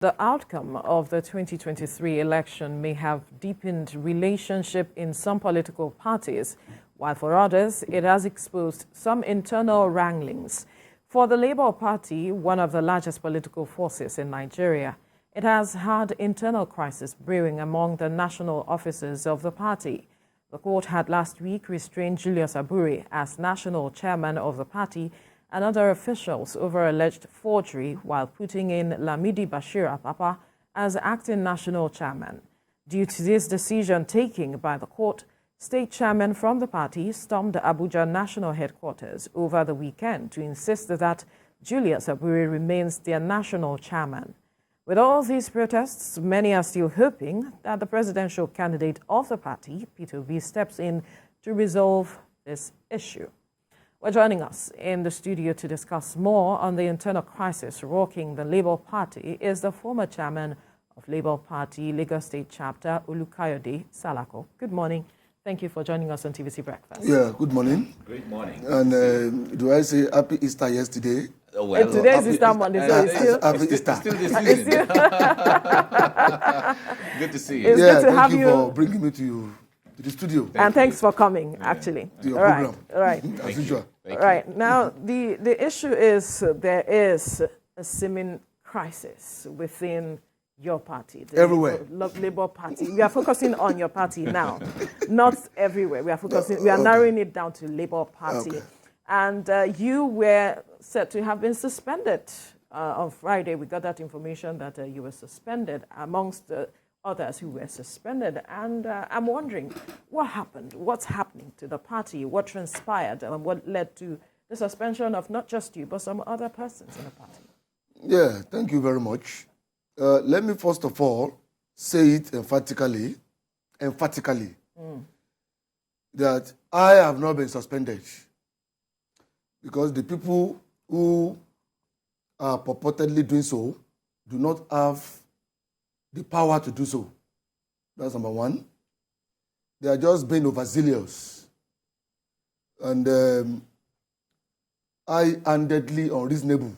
The outcome of the 2023 election may have deepened relationship in some political parties, while for others, it has exposed some internal wranglings. For the Labour Party, one of the largest political forces in Nigeria, it has had internal crisis brewing among the national officers of the party. The court had last week restrained Julius Abure as national chairman of the party and other officials over alleged forgery, while putting in Lamidi Bashir Apapa as acting national chairman. Due to this decision taken by the court, state chairmen from the party stormed the Abuja National headquarters over the weekend to insist that Julius Abure remains their national chairman. With all these protests, many are still hoping that the presidential candidate of the party, Peter Obi, steps in to resolve this issue. Well, joining us in the studio to discuss more on the internal crisis rocking the Labour Party is the former chairman of Labour Party Lagos State Chapter, Olukayode Salako. Good morning. Thank you for joining us on TVC Breakfast. Yeah, good morning. Great morning. And do I say Happy Easter yesterday? Well, today is Easter Monday, so it's still Happy Easter. Still this season. Good to see you. It's good to have thank you for bringing me to the studio. and thanks for coming, actually. To your All right, program. all right. As usual. All right. Now, the issue is there is a seeming crisis within your party. The Everywhere. Labour Party. We are focusing on your party now, not everywhere. We are focusing. We are narrowing it down to Labour Party. Okay. And you were said to have been suspended on Friday. We got that information that you were suspended amongst the others who were suspended. And I'm wondering, what happened? What's happening to the party? What transpired and what led to the suspension of not just you, but some other persons in the party? Yeah, thank you very much. Let me first of all say it emphatically, that I have not been suspended because the people who are purportedly doing so do not have the power to do so. That's number one. They are just being overzealous and high-handedly unreasonable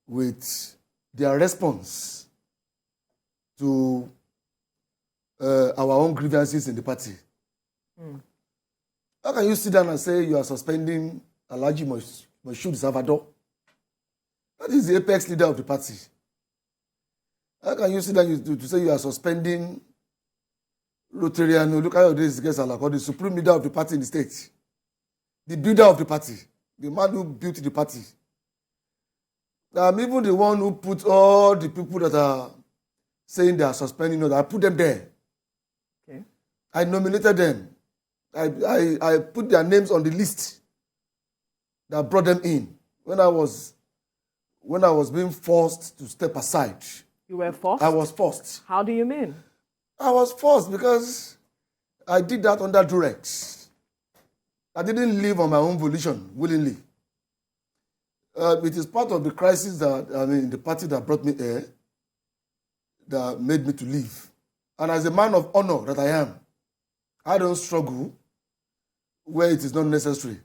with their response to our own grievances in the party. How can you sit down and say you are suspending Alhaji Moshood Salvador? That is the apex leader of the party. How can you sit down to say you are suspending Rotarian Olukayode Salako, the supreme leader of the party in the state, the builder of the party, the man who built the party? I'm even the one who put all the people that are saying they are suspending, I put them there. Okay. I nominated them. I put their names on the list that brought them in when I was being forced to step aside. You were forced? I was forced. How do you mean? I was forced because I did that under duress. I didn't leave on my own volition, willingly. It is part of the crisis the party that brought me here, that made me to leave. And as a man of honor that I am, I don't struggle where it is not necessary.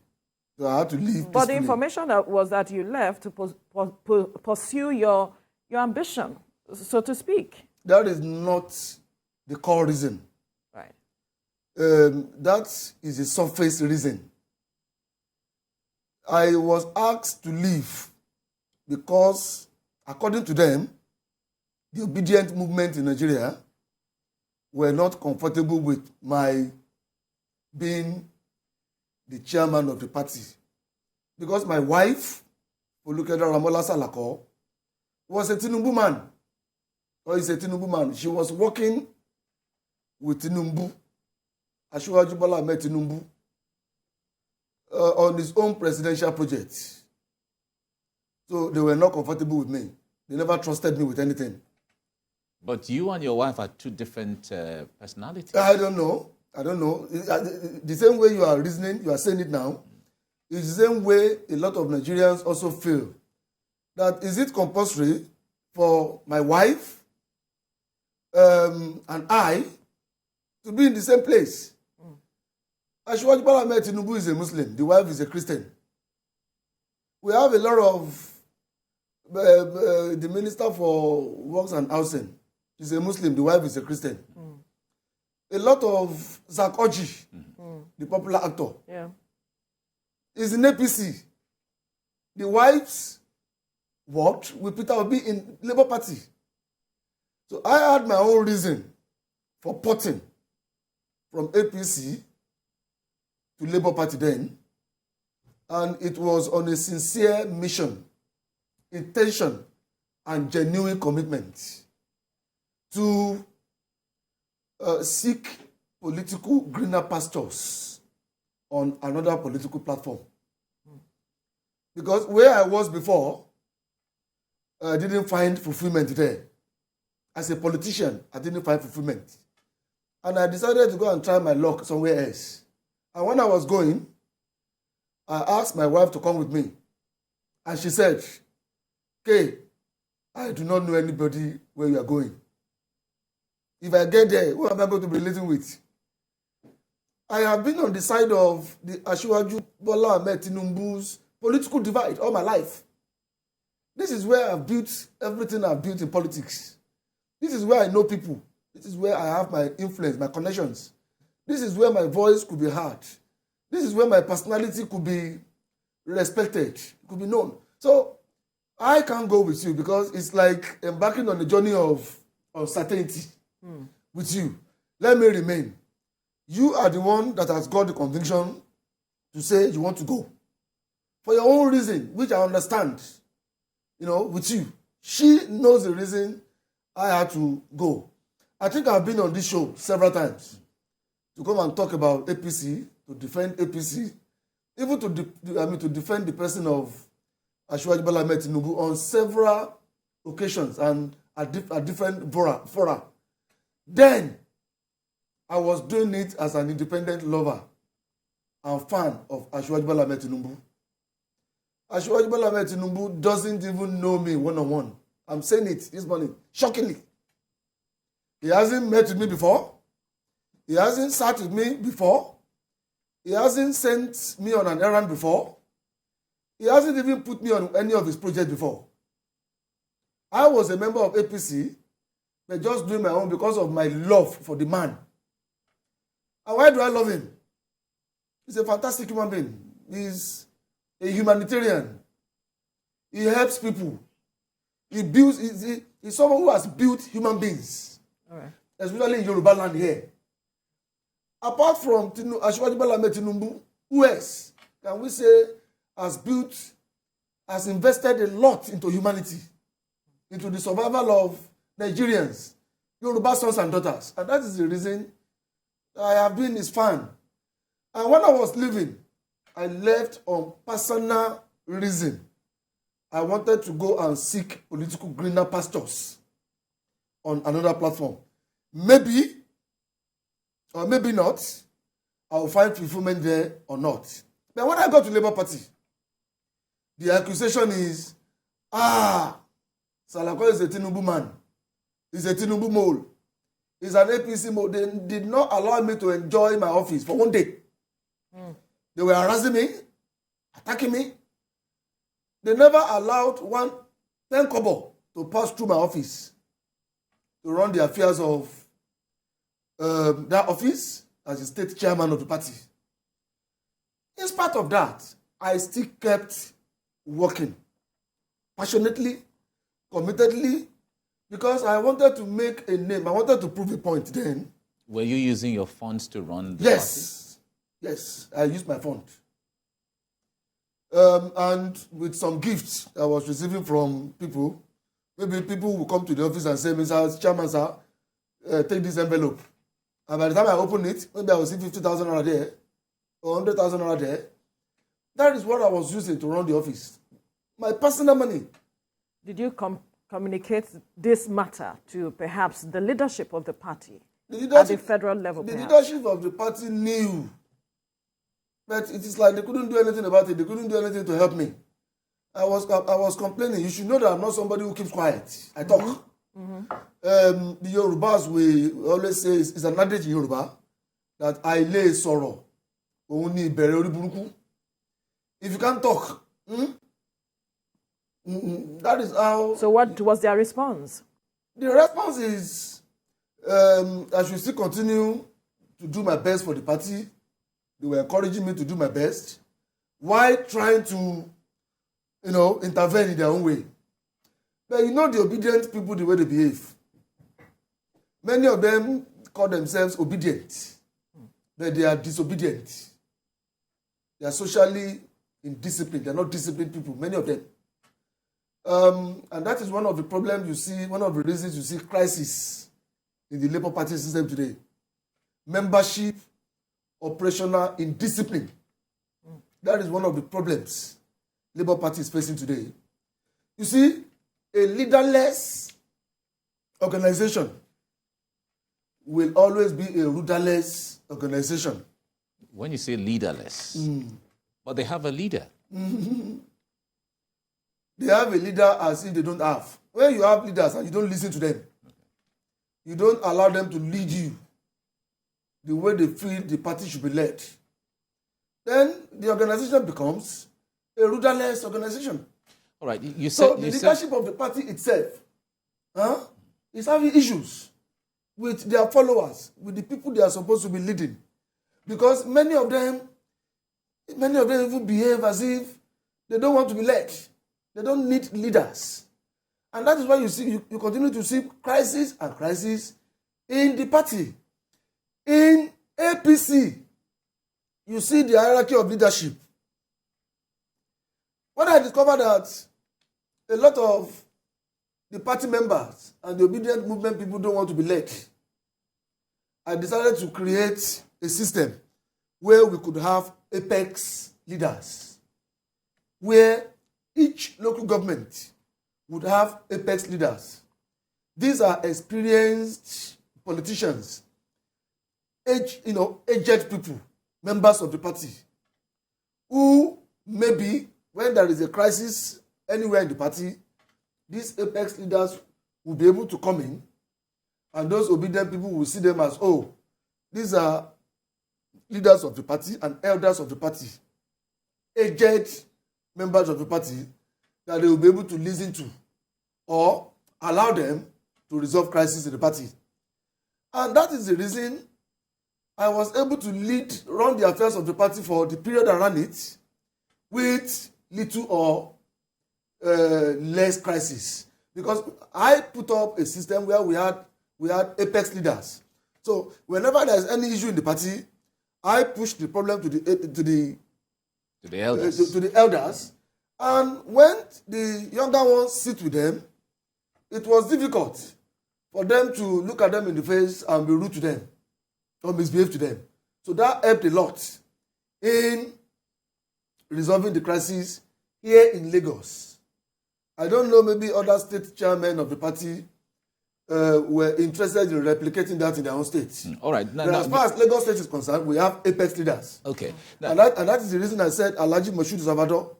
So I had to leave peacefully. But the information was that you left to pursue your ambition, so to speak. That is not the core reason. Right. That is a surface reason. I was asked to leave because, according to them, the obedient movement in Nigeria were not comfortable with my being the chairman of the party. Because my wife, Olukayode Ramola Salako, was a Tinubu man. Or is a Tinubu man. She was working with Tinubu, Asiwaju Bola Ahmed Tinubu, on his own presidential project. So they were not comfortable with me. They never trusted me with anything. But you and your wife are two different personalities. I don't know. The same way you are reasoning, you are saying it now, it's the same way a lot of Nigerians also feel. That is it compulsory for my wife and I to be in the same place? Asiwaju Bola Ahmed Tinubu is a Muslim. The wife is a Christian. We have a lot of the minister for works and housing is a Muslim, the wife is a Christian. A lot of Zak Oji, the popular actor, is in APC. The wives worked with Peter Obi in Labour Party. So I had my own reason for porting from APC to Labour Party then, and it was on a sincere mission, intention, and genuine commitment to seek political greener pastures on another political platform. Because where I was before, I didn't find fulfillment there. As a politician, I didn't find fulfillment. And I decided to go and try my luck somewhere else. And when I was going, I asked my wife to come with me. And she said, "Okay, I do not know anybody where you are going. If I get there, who am I going to be relating with?" I have been on the side of the Asiwaju Bola Ahmed Tinubu's political divide all my life. This is where I've built everything I've built in politics. This is where I know people. This is where I have my influence, my connections. This is where my voice could be heard. This is where my personality could be respected, could be known. So I can't go with you because it's like embarking on a journey of uncertainty with you. Let me remain. You are the one that has got the conviction to say you want to go. For your own reason, which I understand, with you. She knows the reason I had to go. I think I've been on this show several times to come and talk about APC, to defend APC, even to defend the person of Asiwaju Bola Ahmed Tinubu on several occasions and at different fora. Then, I was doing it as an independent lover and fan of Asiwaju Bola Ahmed Tinubu. Asiwaju Bola Ahmed Tinubu doesn't even know me one-on-one. I'm saying it this morning, shockingly. He hasn't met with me before. He hasn't sat with me before. He hasn't sent me on an errand before. He hasn't even put me on any of his projects before. I was a member of APC, but just doing my own because of my love for the man. And why do I love him? He's a fantastic human being. He's a humanitarian. He helps people. He's someone who has built human beings, especially in Yoruba land here. Apart from Asiwaju Bola Ahmed Tinubu, who else can we say has invested a lot into humanity, into the survival of Nigerians, Yoruba sons and daughters? And that is the reason I have been his fan. And when I was leaving, I left on personal reason. I wanted to go and seek political greener pastures on another platform. Maybe, or maybe not, I'll find fulfillment there or not. But when I got to Labour Party, the accusation is, Salako is a Tinubu man. He's a Tinubu mole. He's an APC mole. They did not allow me to enjoy my office for one day. They were harassing me, attacking me. They never allowed 10 kobo to pass through my office to run the affairs of that office as the state chairman of the party. In spite of that, I still kept working passionately, committedly, because I wanted to make a name. I wanted to prove a point then. Were you using your funds to run the party? Yes, I used my fund. And with some gifts I was receiving from people, maybe people will come to the office and say, "Mr. Chairman, sir, take this envelope." And by the time I open it, maybe I will see 50,000 naira there, or 100,000 naira there. That is what I was using to run the office. My personal money. Did you communicate this matter to perhaps the leadership of the party at the federal level? The leadership of the party knew. But it is like they couldn't do anything about it. They couldn't do anything to help me. I was complaining. You should know that I'm not somebody who keeps quiet. I talk. The Yorubas, we always say, it's an adage in Yoruba, that I lay sorrow. If you can't talk, That is how. So what was their response? The response is, I should still continue to do my best for the party. They were encouraging me to do my best while trying to, intervene in their own way. But the obedient people, the way they behave. Many of them call themselves obedient, but they are disobedient. They are socially indisciplined. They are not disciplined people, many of them. And that is one of the problems you see, one of the reasons you see crisis in the Labour Party system today. Membership, operational indiscipline. That is one of the problems Labour Party is facing today. You see, a leaderless organization will always be a rudderless organization. When you say leaderless, but they have a leader. They have a leader as if they don't have. When you have leaders and you don't listen to them, you don't allow them to lead you the way they feel the party should be led, then the organization becomes a rudderless organization. All right, you So said... the leadership of the party itself is having issues with their followers, with the people they are supposed to be leading. Because many of them even behave as if they don't want to be led. They don't need leaders. And that is why you continue to see crisis and crisis in the party. In APC, you see the hierarchy of leadership. When I discovered that a lot of the party members and the obedient movement people don't want to be led, I decided to create a system where we could have apex leaders, where each local government would have apex leaders. These are experienced politicians, aged people, members of the party, who maybe when there is a crisis anywhere in the party, these apex leaders will be able to come in, and those obedient people will see them as, these are leaders of the party and elders of the party, aged members of the party that they will be able to listen to or allow them to resolve crises in the party. And that is the reason I was able to run the affairs of the party for the period I ran it with little or less crisis. Because I put up a system where we had apex leaders. So whenever there is any issue in the party, I push the problem to the elders. And when the younger ones sit with them, it was difficult for them to look at them in the face and be rude to them or misbehave to them. So that helped a lot in resolving the crisis here in Lagos. I don't know, maybe other state chairmen of the party were interested in replicating that in their own states. All right. As far as Lagos State is concerned, we have apex leaders. Okay. And that is the reason I said Alhaji Moshood Zabado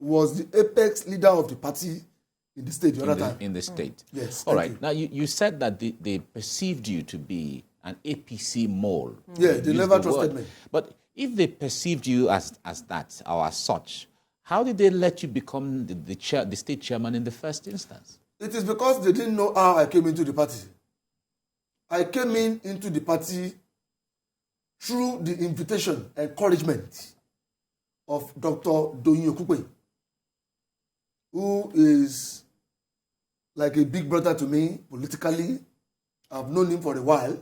was the apex leader of the party in the state the other time. In the state. Yes. All right. You. Now, you said that they perceived you to be an APC mole. Yeah, they never trusted me. But if they perceived you as that or as such, how did they let you become the state chairman in the first instance? It is because they didn't know how I came into the party. I came into the party through the invitation, encouragement of Dr. Doyin Okupe, who is like a big brother to me politically. I've known him for a while.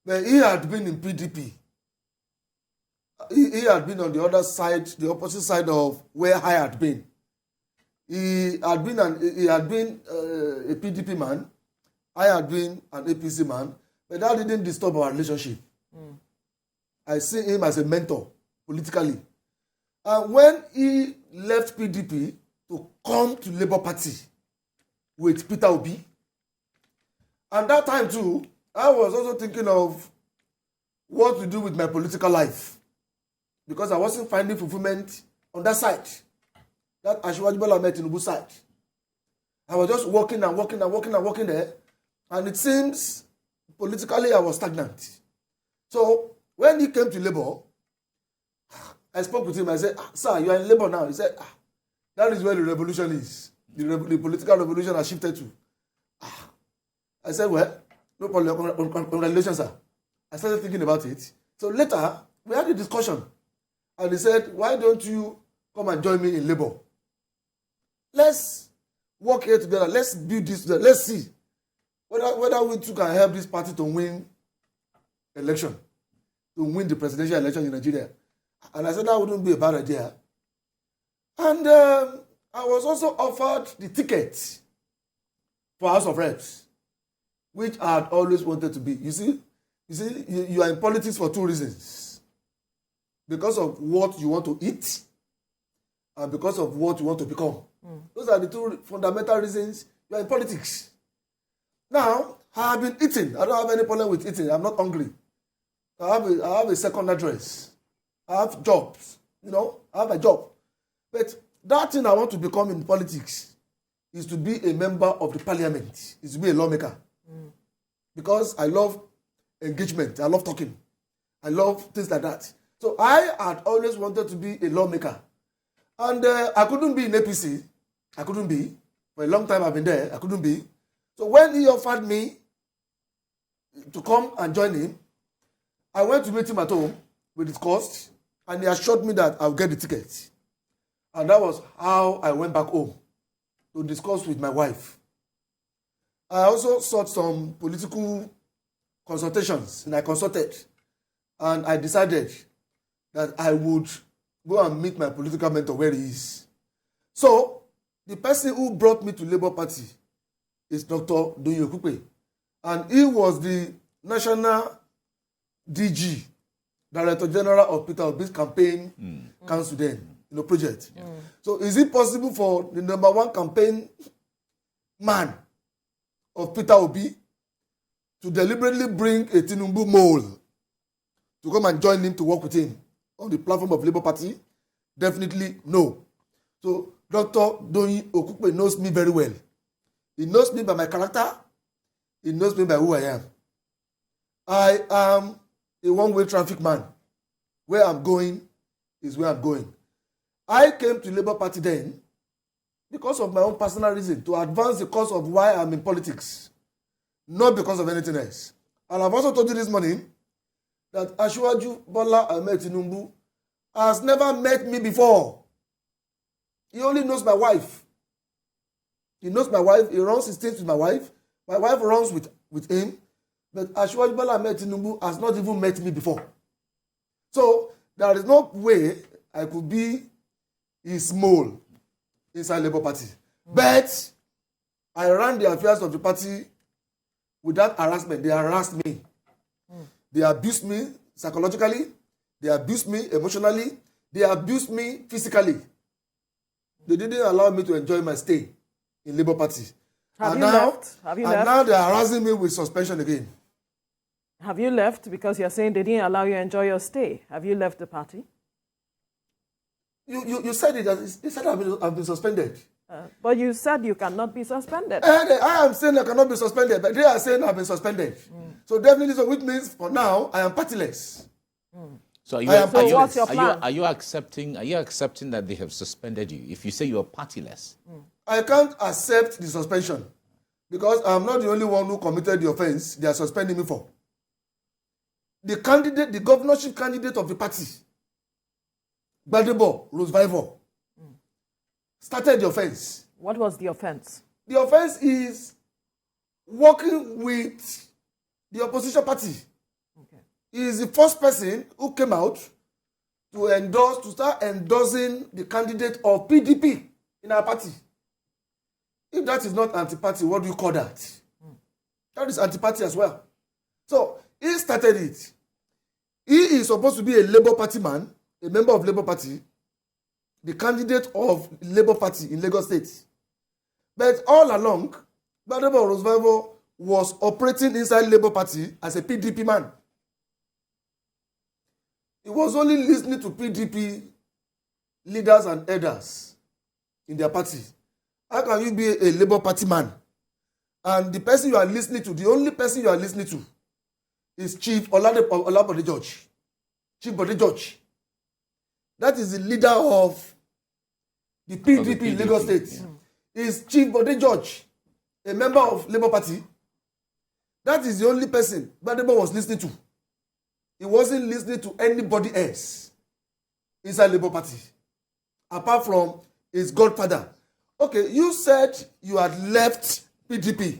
But he had been in PDP. He had been on the other side, the opposite side of where I had been. He had been a PDP man. I had been an APC man. But that didn't disturb our relationship. I see him as a mentor politically. And when he left PDP to come to Labour Party with Peter Obi, and that time too, I was also thinking of what to do with my political life, because I wasn't finding fulfillment on that side, that Asiwaju Bola Ahmed Tinubu side. I was just working there, and it seems politically I was stagnant. So when he came to Labour, I spoke with him. I said, "Sir, you are in Labour now." He said, That is where the revolution is. The political revolution has shifted to. I said, well, no problem. Congratulations, sir. I started thinking about it. So later, we had a discussion. And he said, why don't you come and join me in Labour? Let's work here together. Let's build this together. Let's see whether we two can help this party to win election, to win the presidential election in Nigeria. And I said that wouldn't be a bad idea. And I was also offered the ticket for House of Reps, which I had always wanted to be. You see, you are in politics for two reasons. Because of what you want to eat and because of what you want to become. Those are the two fundamental reasons you are in politics. Now, I have been eating. I don't have any problem with eating. I'm not hungry. I have a second address. I have jobs. I have a job. But that thing I want to become in politics is to be a member of the parliament, is to be a lawmaker. Because I love engagement. I love talking. I love things like that. So I had always wanted to be a lawmaker. And I couldn't be in APC. I couldn't be. For a long time I've been there. I couldn't be. So when he offered me to come and join him, I went to meet him at home. We discussed. And he assured me that I'll get the ticket. And that was how I went back home to discuss with my wife. I also sought some political consultations. And I consulted. And I decided that I would go and meet my political mentor where he is. So, the person who brought me to Labour Party is Dr. Doyin Okupe. And he was the National DG, Director General of Peter Obi's campaign council then, project. So, is it possible for the number one campaign man of Peter Obi to deliberately bring a Tinubu mole to come and join him to work with him on the platform of Labour Party? Definitely no. So Dr. Doyin Okupe knows me very well. He knows me by my character. He knows me by who I am. I am a one-way traffic man. Where I'm going is where I'm going. I came to Labour Party then because of my own personal reason, to advance the cause of why I'm in politics, not because of anything else. And I've also told you this morning that Asiwaju Bola Ahmed Tinubu has never met me before. He only knows my wife. He knows my wife. He runs his things with my wife. My wife runs with him. But Asiwaju Bola Ahmed Tinubu has not even met me before. So there is no way I could be his mole inside Labour Party. But I ran the affairs of the party without harassment. They harassed me. They abused me psychologically. They abused me emotionally. They abused me physically. They didn't allow me to enjoy my stay in Labour Party. Have you left? And now they're harassing me with suspension again. Have you left because you're saying they didn't allow you to enjoy your stay? Have you left the party? You said it. You said I've been suspended. But you said you cannot be suspended. I am saying I cannot be suspended, but they are saying I've been suspended. So definitely, which means for now I am partyless. So what's your plan? Are you accepting that they have suspended you? If you say you are partyless, I can't accept the suspension because I'm not the only one who committed the offense they are suspending me for. The governorship candidate of the party, Gbadebo Rosevivor, started the offense. What was the offense? The offense is working with the opposition party. Okay. He is the first person who came out to start endorsing the candidate of PDP in our party. If that is not anti-party, what do you call that? That is anti-party as well. So he started it. He is supposed to be a Labour Party man, a member of Labour Party, the candidate of Labour Party in Lagos State. But all along, Gbadebo Rosevivor was operating inside Labour Party as a PDP man. He was only listening to PDP leaders and elders in their party. How can you be a Labour Party man? And the person you are listening to, the only person you are listening to, is Chief Olabode George. Chief Bode George. That is the leader of the PDP in Lagos State, is Chief Bode George, a member of Labour Party. That is the only person Gbadebo was listening to. He wasn't listening to anybody else inside Labour Party, apart from his godfather. Okay, you said you had left PDP.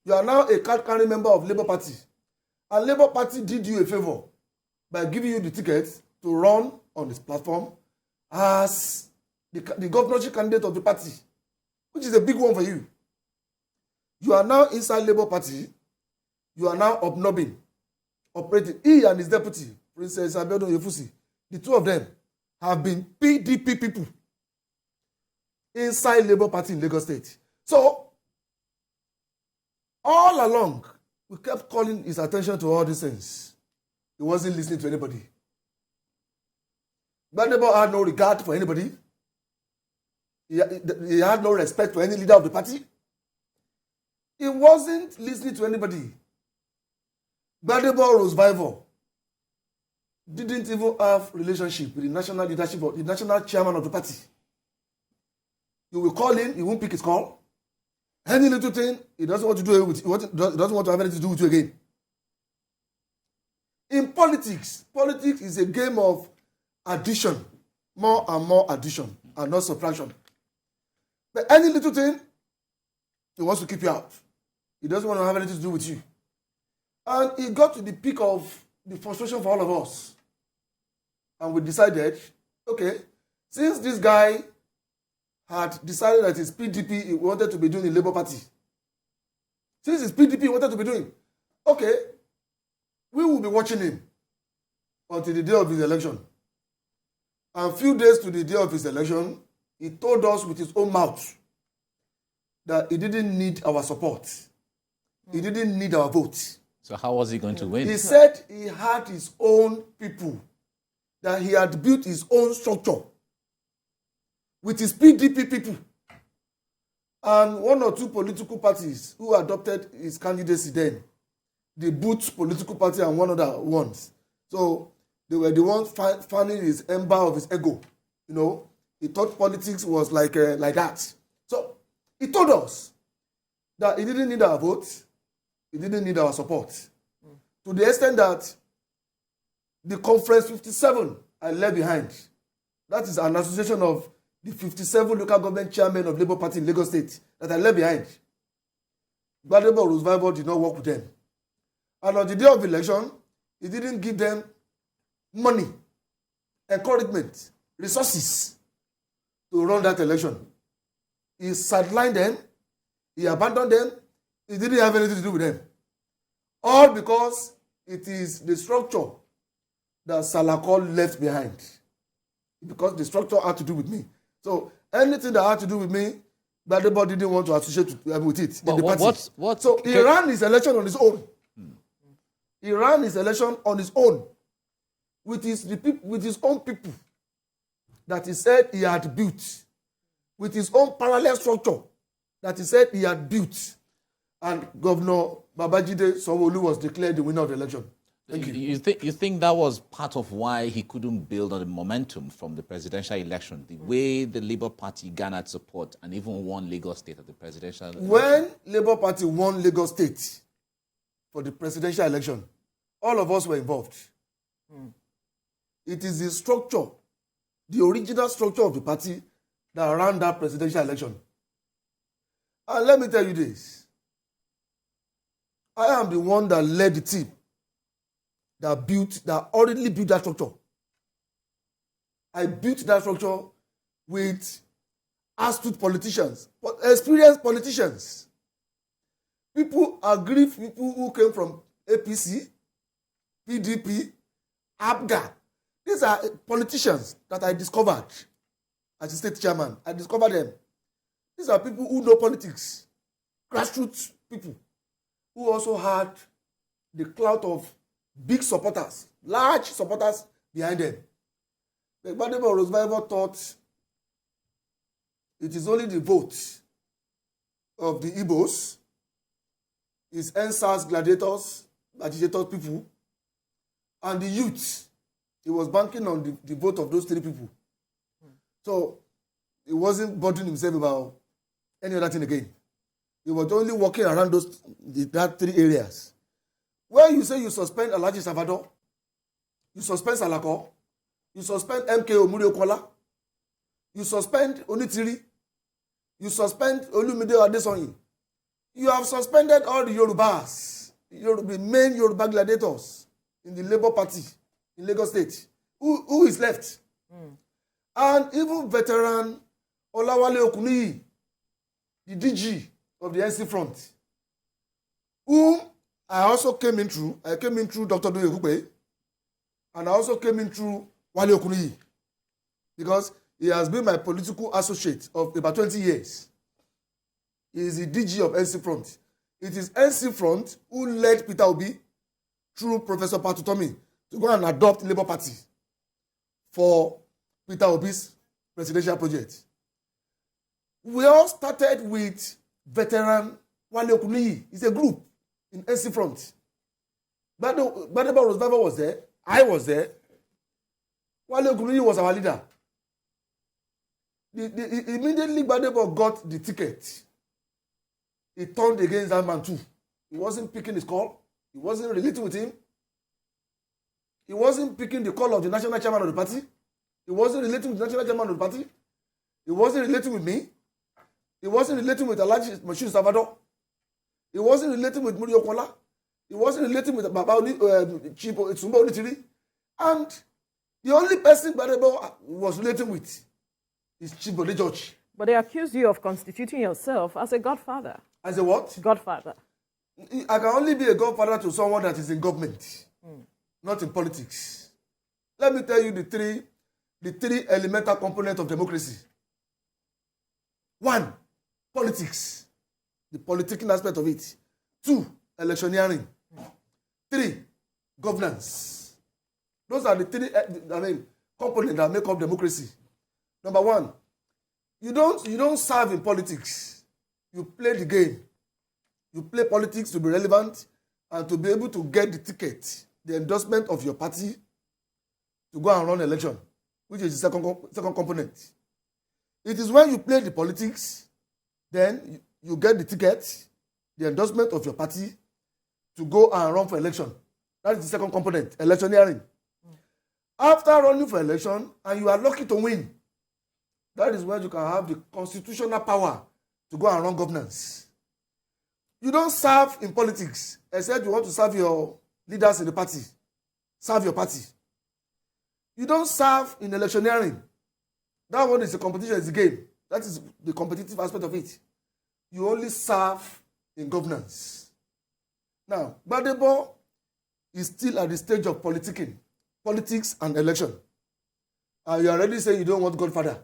You are now a card-carrying member of Labour Party. And Labour Party did you a favor by giving you the ticket to run on this platform as the governorship candidate of the party, which is a big one for you. You are now inside Labour Party. You are now obnobbing, operating. He and his deputy, Princess Abiodun Yefusi, the two of them have been PDP people inside Labour Party in Lagos State. So, all along, we kept calling his attention to all these things. He wasn't listening to anybody. Gbadebo had no regard for anybody. He had no respect for any leader of the party. He wasn't listening to anybody. Gbadebo Rosevival didn't even have relationship with the national leadership or the national chairman of the party. You will call him, he won't pick his call. Any little thing, he doesn't want to do it with you. He doesn't want to have anything to do with you again. In politics, politics is a game of addition, more and more addition, and not subtraction. But any little thing, he wants to keep you out. He doesn't want to have anything to do with you. And it got to the peak of the frustration for all of us. And we decided, okay, since this guy had decided that his PDP he wanted to be doing in Labour Party, since his PDP he wanted to be doing, okay, we will be watching him until the day of his election. And a few days to the day of his election, he told us with his own mouth that he didn't need our support. He didn't need our vote. So how was he going to win? He said he had his own people, that he had built his own structure with his PDP people. And one or two political parties who adopted his candidacy then, the Boot political party and one other ones. So they were the ones fanning his ember of his ego. You know, he thought politics was like that. So he told us that he didn't need our vote, he didn't need our support. To the extent that the Conference 57 I left behind, that is an association of the 57 local government chairmen of Labour Party in Lagos State that I left behind. Gbadebo Rosevival did not work with them. And on the day of election, he didn't give them money, encouragement, resources to run that election. He sidelined them, he abandoned them, he didn't have anything to do with them. All because it is the structure that Salako left behind. Because the structure had to do with me. So anything that had to do with me, Gbadebo didn't want to associate with it in the party. So he ran his election on his own. He ran his election on his own with his own people that he said he had built, with his own parallel structure that he said he had built. And Governor Babajide Sanwo-Olu was declared the winner of the election. Thank you. You think that was part of why he couldn't build on the momentum from the presidential election, the way the Labour Party garnered support and even won Lagos State at the presidential election? When Labour Party won Lagos State for the presidential election, all of us were involved. It is the structure, the original structure of the party that ran that presidential election. And let me tell you this. I am the one that led the team that already built that structure. I built that structure with astute politicians, experienced politicians. People aggrieved, people who came from APC, PDP, ABGA. These are politicians that I discovered as a state chairman. I discovered them. These are people who know politics, grassroots people, who also had the clout of big supporters, large supporters behind them. The Gbadebo Rosevival thought it is only the vote of the Igbos, his NSAS gladiators, agitators people, and the youth. He was banking on the vote of those three people. So he wasn't bothering himself about any other thing again. He was only walking around that 3 areas. When you say you suspend Alhaji Salvador, you suspend Salako, you suspend MKO Muriokola, you suspend Onitiri, you suspend Olumide Adesonyi, you have suspended all the Yorubas, the main Yoruba gladiators in the Labour Party in Lagos State. Who is left? And even veteran Olawale Okuniyi, the DG of the NC Front, whom I also came in through. I came in through Dr. Doye Kupe, and I also came in through Wale Okuniyi, because he has been my political associate of about 20 years. He is the DG of NC Front. It is NC Front who led Peter Obi through Professor Patutomi to go and adopt Labour Party for Peter Obi's presidential project. We all started with veteran Wale Okuniyi. It's a group in NC Front. Gbadebo Roosevelt was there. I was there. Wale Okuniyi was our leader. Immediately Gbadebo got the ticket, he turned against that man too. He wasn't picking his call. He wasn't relating with him. He wasn't picking the call of the national chairman of the party. He wasn't relating with the national chairman of the party. He wasn't relating with me. He wasn't relating with Alhaji Bashir Salvador. He wasn't relating with Muri Okola. He wasn't relating with Chief Sumba Onitiri. And the only person Gbadebo was relating with is Chief Bode George. But they accused you of constituting yourself as a godfather. As a what? Godfather. I can only be a godfather to someone that is in government, not in politics. Let me tell you the three elemental components of democracy. 1, politics, the political aspect of it. 2, electioneering. 3, governance. Those are the 3 components that make up democracy. Number 1, you don't serve in politics. You play the game. You play politics to be relevant and to be able to get the ticket, the endorsement of your party to go and run election, which is the second component. It is when you play the politics, then you get the ticket, the endorsement of your party to go and run for election. That is the second component, electioneering. After running for election, and you are lucky to win, that is when you can have the constitutional power to go and run governance. You don't serve in politics except you want to serve your leaders in the party. Serve your party. You don't serve in electioneering. That one is a competition, it's a game. That is the competitive aspect of it. You only serve in governance. Now, Gbadebo is still at the stage of politicking, politics and election. And you already say you don't want Godfather.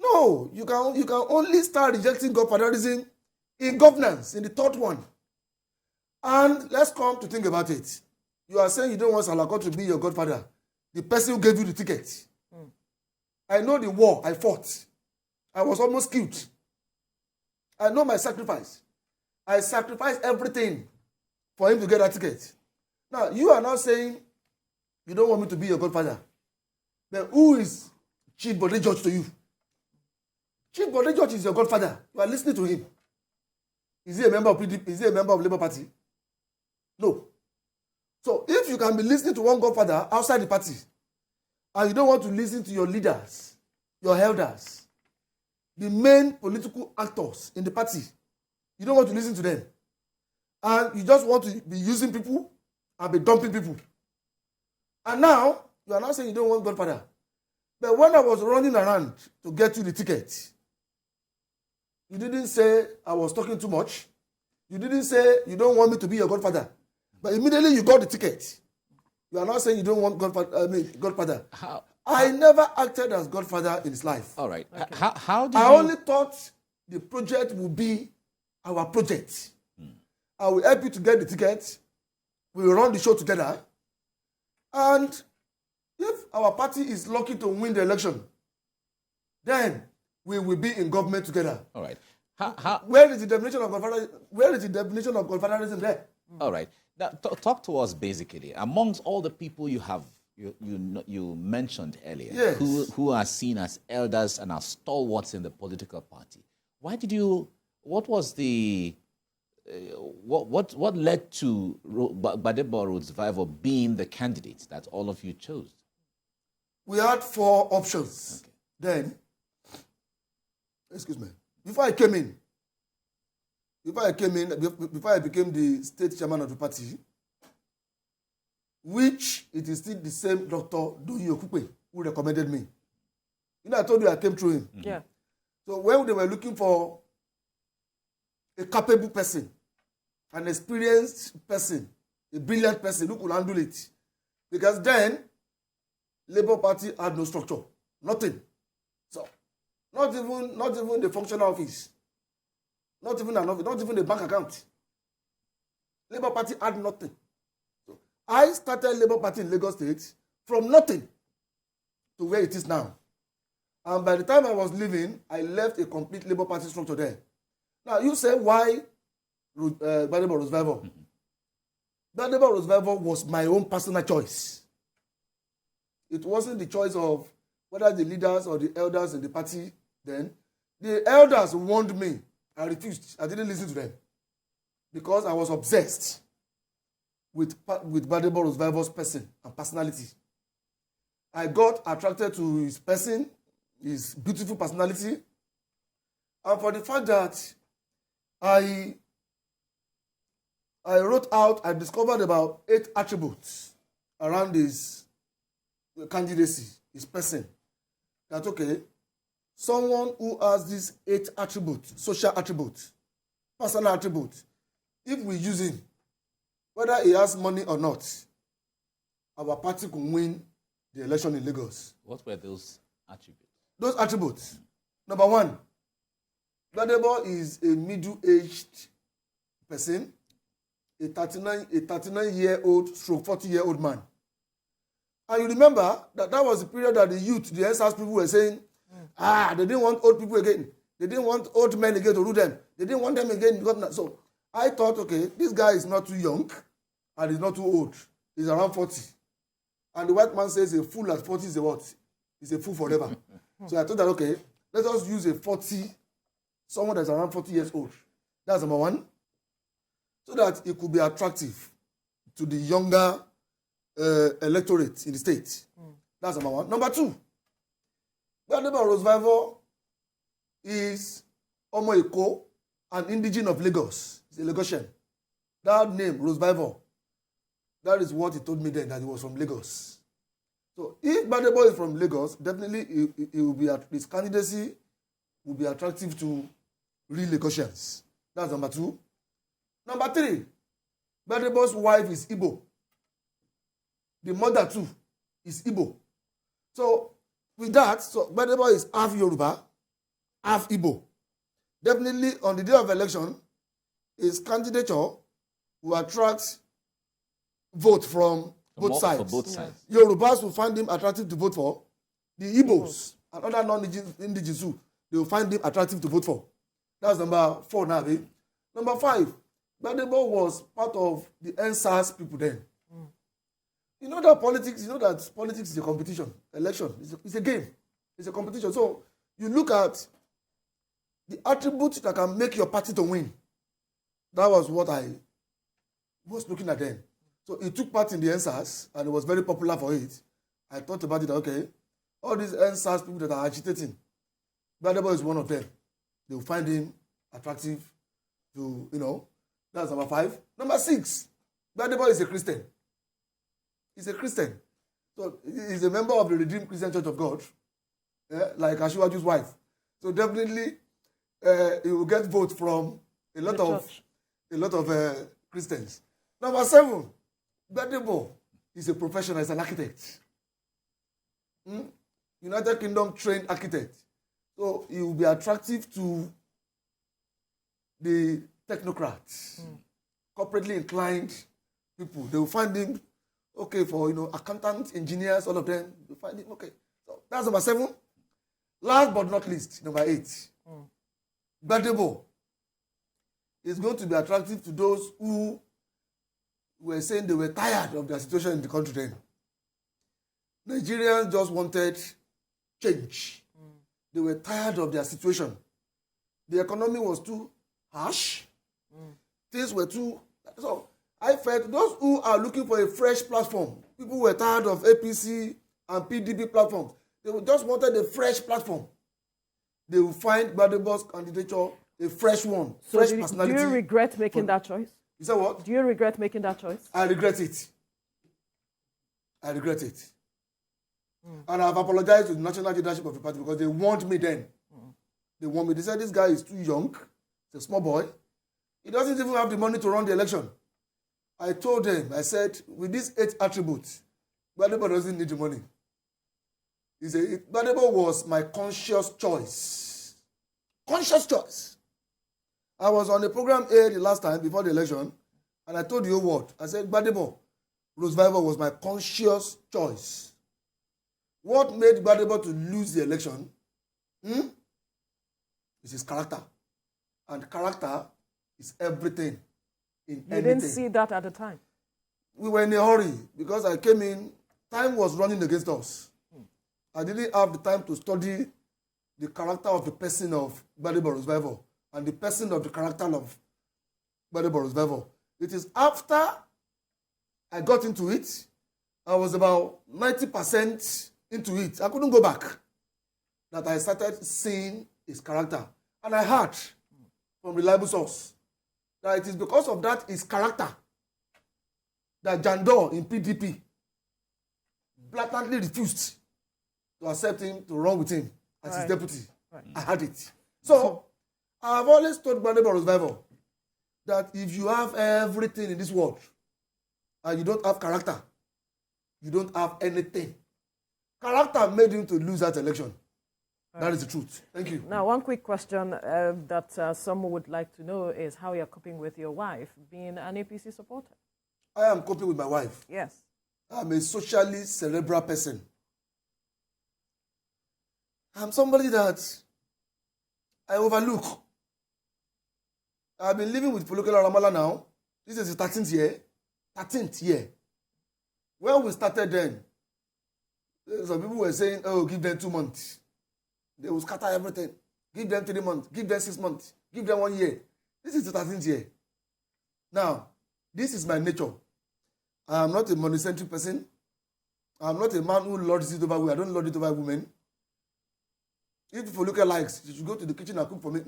No, you can only start rejecting Godfatherism in governance, in the third one. And let's come to think about it. You are saying you don't want Salako to be your godfather, the person who gave you the ticket. I know the war I fought. I was almost killed. I know my sacrifice. I sacrificed everything for him to get that ticket. Now, you are now saying you don't want me to be your godfather. Then who is Chief Bode George to you? Chief Bode George is your godfather. You are listening to him. Is he a member of PDP? Is he a member of Labour Party? No. So if you can be listening to one godfather outside the party, and you don't want to listen to your leaders, your elders, the main political actors in the party, you don't want to listen to them, and you just want to be using people and be dumping people. And now, you are now saying you don't want godfather. But when I was running around to get you the ticket, you didn't say I was talking too much. You didn't say you don't want me to be your godfather. But immediately you got the ticket. You are now saying you don't want godfather. How? I never acted as godfather in his life. All right. Okay. How did I you... only thought the project would be our project. I will help you to get the ticket. We will run the show together. And if our party is lucky to win the election, then we will be in government together. All right. Where is the definition of godfather? Where is the definition of godfatherism there? All right. Now, talk to us basically. Amongst all the people you have you mentioned earlier, Yes. who are seen as elders and as stalwarts in the political party. Why did you? What was the? What led to Gbadebo Rosevival being the candidate that all of you chose? We had 4 options. Okay. Then, excuse me, before I became the state chairman of the party, which it is still the same Dr. Doyin Okupe who recommended me. You know, I told you I came through him. Mm-hmm. Yeah. So when they were looking for a capable person, an experienced person, a brilliant person who could handle it, because then Labour Party had no structure, nothing. So not even the functional office, not even an office, not even a bank account. Labour Party had nothing. So I started Labour Party in Lagos State from nothing to where it is now. And by the time I was leaving, I left a complete Labour Party structure there. Now, you say, why Gbadebo Rosevival? Gbadebo Rosevival was my own personal choice. It wasn't the choice of whether the leaders or the elders in the party then. The elders warned me. I refused. I didn't listen to them. Because I was obsessed with Gbadebo Rosevival's person and personality. I got attracted to his person, his beautiful personality, and for the fact that I wrote out, I discovered about 8 attributes around his candidacy, his person. That, okay, someone who has these 8 attributes, social attributes, personal attributes, if we use him, whether he has money or not, our party can win the election in Lagos. What were those attributes? Those attributes. Number 1, Gbadebo is a middle-aged person, a 39-year-old stroke 40-year-old man. And you remember that was the period that the youth, the NSAS people were saying, they didn't want old people again. They didn't want old men again to rule them. They didn't want them again. So I thought, okay, this guy is not too young and he's not too old. He's around 40. And the white man says a fool at 40 is a what? He's a fool forever. So I thought that, okay, let us use someone that's around 40 years old. That's number 1. So that it could be attractive to the younger electorate in the state. That's number 1. Number 2, Gbadebo Rosevival is Omo Eko, an indigene of Lagos. He's a Lagosian. That name, Rosevival, that is what he told me then, that he was from Lagos. So if Gbadebo is from Lagos, definitely he will be his candidacy will be attractive to real Lagosians. That's number 2. Number 3, Gbadebo's wife is Igbo. The mother too is Igbo. So with that, Gbadebo is half Yoruba, half Igbo. Definitely on the day of election, his candidature will attract vote from both sides. For both sides. Yorubas will find him attractive to vote for. The Igbos and other non-indigenous too, they will find him attractive to vote for. That's number 4 now. Eh? Number 5, Gbadebo was part of the NSAS people then. You know that politics is a competition. Election is a game. It's a competition. So you look at the attributes that can make your party to win. That was what I was looking at then. So he took part in the NSAS and he was very popular for it. I thought about it, okay, all these NSAS people that are agitating, Gbadebo is one of them. They will find him attractive to, that's number 5. Number 6, Gbadebo is a Christian. He's a Christian. So he's a member of the Redeemed Christian Church of God, like Asiwaju's wife. So definitely he will get votes from a lot of Christians. Number 7, Gbadebo is a professional, he's an architect. United Kingdom trained architect. So he will be attractive to the technocrats, corporately inclined people. They will find him okay for accountants, engineers, all of them. They find him okay. So that's number 7. Last but not least, number 8. Gbadebo is going to be attractive to those who were saying they were tired of their situation in the country then. Nigerians just wanted change. They were tired of their situation. The economy was too harsh. Things were too... So I felt those who are looking for a fresh platform, people were tired of APC and PDP platforms. They just wanted a fresh platform. They will find Gbadebo's candidature a fresh one, so fresh personality. Do you regret making that choice? You said what? Do you regret making that choice? I regret it. I regret it. And I've apologized to the national leadership of the party because they warned me then. They warned me. They said this guy is too young. He's a small boy. He doesn't even have the money to run the election. I told them, I said, with these 8 attributes, Gbadebo doesn't need the money. He said, Gbadebo was my conscious choice. Conscious choice. I was on the program A the last time before the election, and I told the whole world, I said, Gbadebo, Roosevelt was my conscious choice. What made Gbadebo to lose the election is his character. And character is everything in anything. You didn't see that at the time? We were in a hurry because I came in, time was running against us. I didn't have the time to study the character of the person of Gbadebo Roosevelt and the person of the character of Gbadebo Roosevelt. It is after I got into it, I was about 90% into it. I couldn't go back. That I started seeing his character. And I heard from reliable source that it is because of that, his character, that Jandor in PDP blatantly refused to accept him, to run with him as his deputy. I had it. So I have always told Gbadebo Roosevelt that if you have everything in this world and you don't have character, you don't have anything. Character made him to lose that election. That is the truth. Thank you. Now, one quick question that some would like to know is how you're coping with your wife being an APC supporter. I am coping with my wife. Yes. I'm a socially cerebral person. I'm somebody that I overlook. I've been living with Folukelo Aramala now. This is the 13th year. 13th year. When we started then, some people were saying, oh, give them 2 months. They will scatter everything. Give them 3 months. Give them 6 months. Give them 1 year. This is the 13th year. Now, this is my nature. I am not a monocentric person. I am not a man who lords it over women. I don't lord it over women. If Folukelo likes, she should go to the kitchen and cook for me.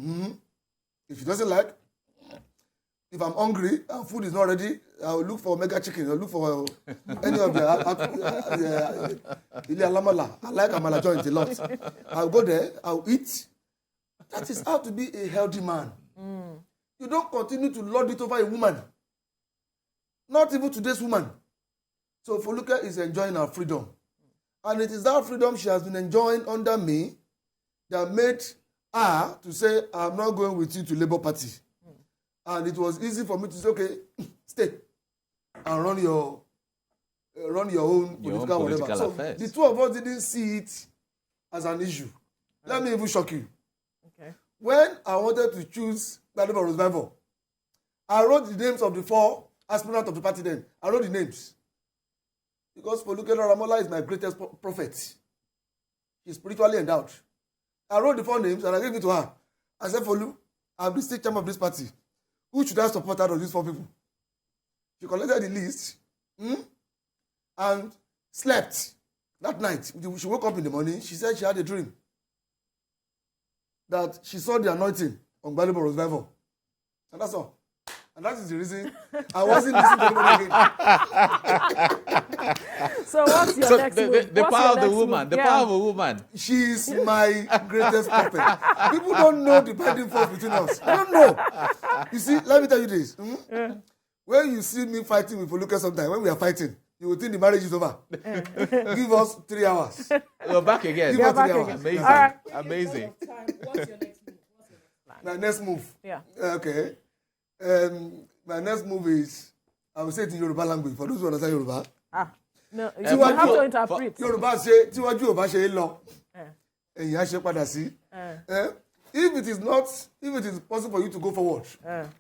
If she doesn't like, if I'm hungry and food is not ready, I'll look for mega chicken. I'll look for any of the Alamala. I like Amala joint a lot. I'll go there, I'll eat. That is how to be a healthy man. You don't continue to lord it over a woman. Not even today's woman. So Folukelo is enjoying her freedom. And it is that freedom she has been enjoying under me that made her to say, I'm not going with you to Labour Party. And it was easy for me to say, okay, stay and run your own political whatever. So affairs. The two of us didn't see it as an issue. Let me even shock you. Okay. When I wanted to choose Gbadebo Roosevelt, I wrote the names of the 4 aspirants of the party then. I wrote the names. Because Folukelo Aramala is my greatest prophet. He's spiritually endowed. I wrote the 4 names and I gave it to her. I said, Folu, I'm the state chairman of this party. Who should I support out of these 4 people? She collected the list and slept that night. She woke up in the morning. She said she had a dream that she saw the anointing on Gbadebo Roosevelt. And that's all. And that is the reason I wasn't listening to anybody again. So what's your next move? The What's power your of the next woman. move? The power of a woman. She is my greatest prophet. People don't know the binding force between us. I don't know. You see, let me tell you this. When you see me fighting with Folukelo sometime, when we are fighting, you will think the marriage is over. Give us 3 hours. We're back again. Give us 3 hours. Amazing. All right. Amazing. What's your next move? My next move. Yeah. Okay. My next move is, I will say it in Yoruba language, for those who understand Yoruba. No, you have to interpret. Yoruba say, Tiwaju Oba ṣe lọ. Ẹ̀yìn á ṣe padà sí. if it is possible for you to go forward,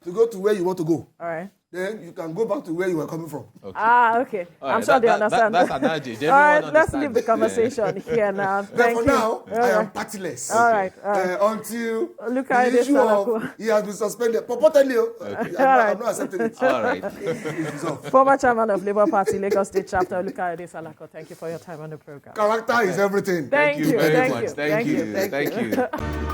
to go to where you want to go, All right. then you can go back to where you were coming from. Okay. Okay. All I'm right, sure they understand. That's analogy. All right, let's leave the conversation here now. But Thank for you. now, All I am right. partyless. All right. Until Look the at this, issue of Salako. he has been suspended. Purportedly, I'm not accepting it. All right. It is off. Former chairman of Labour Party, Lagos State Chapter, Olukayode Salako. Thank you for your time on the program. Character is everything. Thank you very thank much. you. Thank you. Thank you. Thank you.